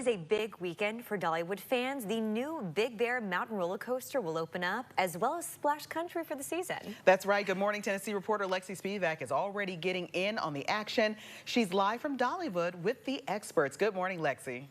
is a big weekend for Dollywood fans. The new Big Bear Mountain roller coaster will open up, as well as Splash Country for the season. That's right. Good Morning Tennessee reporter Lexi Spivak is already getting in on the action. She's live from Dollywood with the experts. Good morning, Lexi.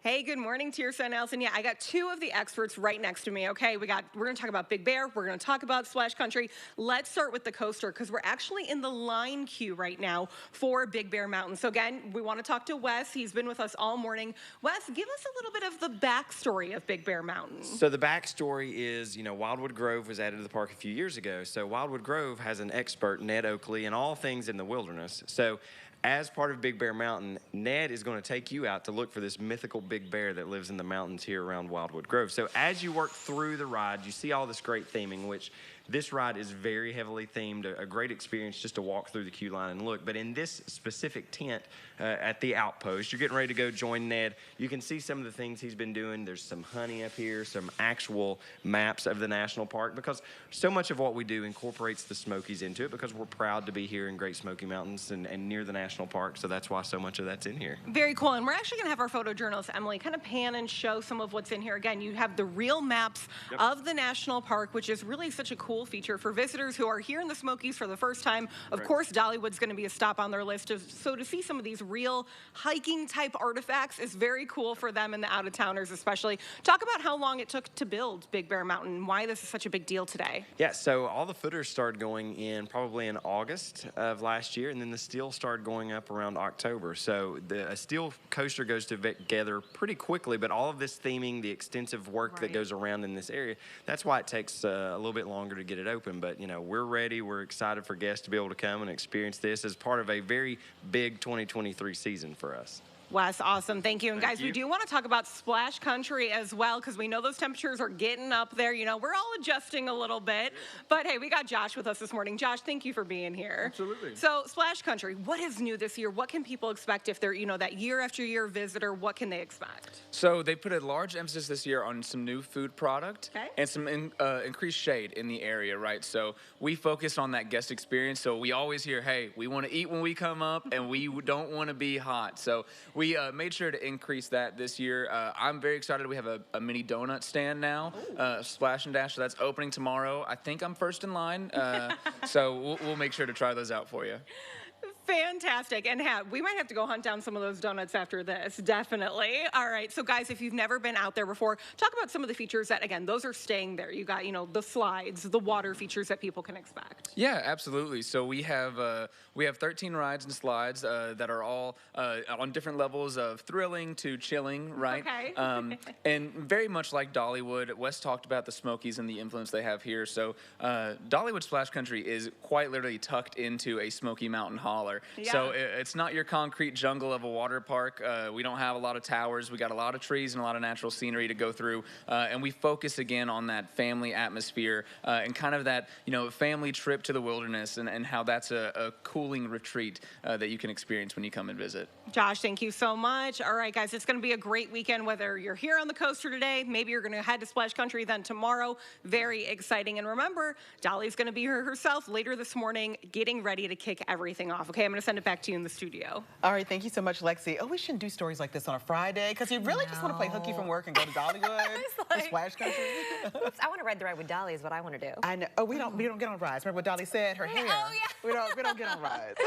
Hey, good morning to your son, Nelson. Yeah, I got two of the experts right next to me. Okay, we're going to talk about Big Bear. We're going to talk about Splash Country. Let's start with the coaster because we're actually in the line queue right now for Big Bear Mountain. So again, we want to talk to Wes. He's been with us all morning. Wes, give us a little bit of the backstory of Big Bear Mountain. So the backstory is, Wildwood Grove was added to the park a few years ago. So Wildwood Grove has an expert, Ned Oakley, in all things in the wilderness. So as part of Big Bear Mountain, Ned is going to take you out to look for this mythical big bear that lives in the mountains here around Wildwood Grove. So as you work through the ride, you see all this great theming, which this ride is very heavily themed, a great experience just to walk through the queue line and look. But in this specific tent at the outpost, you're getting ready to go join Ned. You can see some of the things he's been doing. There's some honey up here, some actual maps of the national park, because so much of what we do incorporates the Smokies into it because we're proud to be here in Great Smoky Mountains and near the national park. So that's why so much of that's in here. Very cool. And we're actually going to have our photojournalist, Emily, kind of pan and show some of what's in here. Again, you have the real maps of the national park, which is really such a cool feature for visitors who are here in the Smokies for the first time. Of course, Dollywood's going to be a stop on their list. So to see some of these real hiking type artifacts is very cool for them and the out-of-towners especially. Talk about how long it took to build Big Bear Mountain and why this is such a big deal today. Yeah, so all the footers started going in probably in August of last year, and then the steel started going up around October. So a steel coaster goes together pretty quickly, but all of this theming, the extensive work that goes around in this area, that's why it takes a little bit longer to get it open. But, we're ready. We're excited for guests to be able to come and experience this as part of a very big 2023 season for us. Wes, awesome. Thank you. And guys, we do want to talk about Splash Country as well because we know those temperatures are getting up there. We're all adjusting a little bit. But hey, we got Josh with us this morning. Josh, thank you for being here. Absolutely. So Splash Country, what is new this year? What can people expect if they're, that year after year visitor? What can they expect? So they put a large emphasis this year on some new food product and some increased shade in the area, right? So we focus on that guest experience. So we always hear, hey, we want to eat when we come up and we don't want to be hot. So we made sure to increase that this year. I'm very excited. We have a mini donut stand now, Splash and Dash. So that's opening tomorrow. I think I'm first in line. So we'll make sure to try those out for you. Fantastic. And we might have to go hunt down some of those donuts after this. Definitely. All right. So guys, if you've never been out there before, talk about some of the features that, again, those are staying there. You got, the slides, the water features that people can expect. Yeah, absolutely. So we have 13 rides and slides that are all on different levels of thrilling to chilling, right? Okay. And very much like Dollywood, Wes talked about the Smokies and the influence they have here. So Dollywood Splash Country is quite literally tucked into a Smoky Mountain holler. Yeah. So it's not your concrete jungle of a water park. We don't have a lot of towers. We got a lot of trees and a lot of natural scenery to go through. And we focus again on that family atmosphere and kind of that, family trip to the wilderness and how that's a cooling retreat that you can experience when you come and visit. Josh, thank you so much. All right, guys, it's going to be a great weekend, whether you're here on the coaster today, maybe you're going to head to Splash Country then tomorrow. Very exciting. And remember, Dolly's going to be here herself later this morning, getting ready to kick everything off. Okay, I'm going to send it back to you in the studio. All right, thank you so much, Lexi. Oh, we shouldn't do stories like this on a Friday because you really just want to play hooky from work and go to Dollywood, or Splash Country. I want to ride the ride with Dolly is what I want to do. I know. Oh, we don't get on rides. Remember what Dolly said? Her hair. Oh, yeah. We don't get on rides.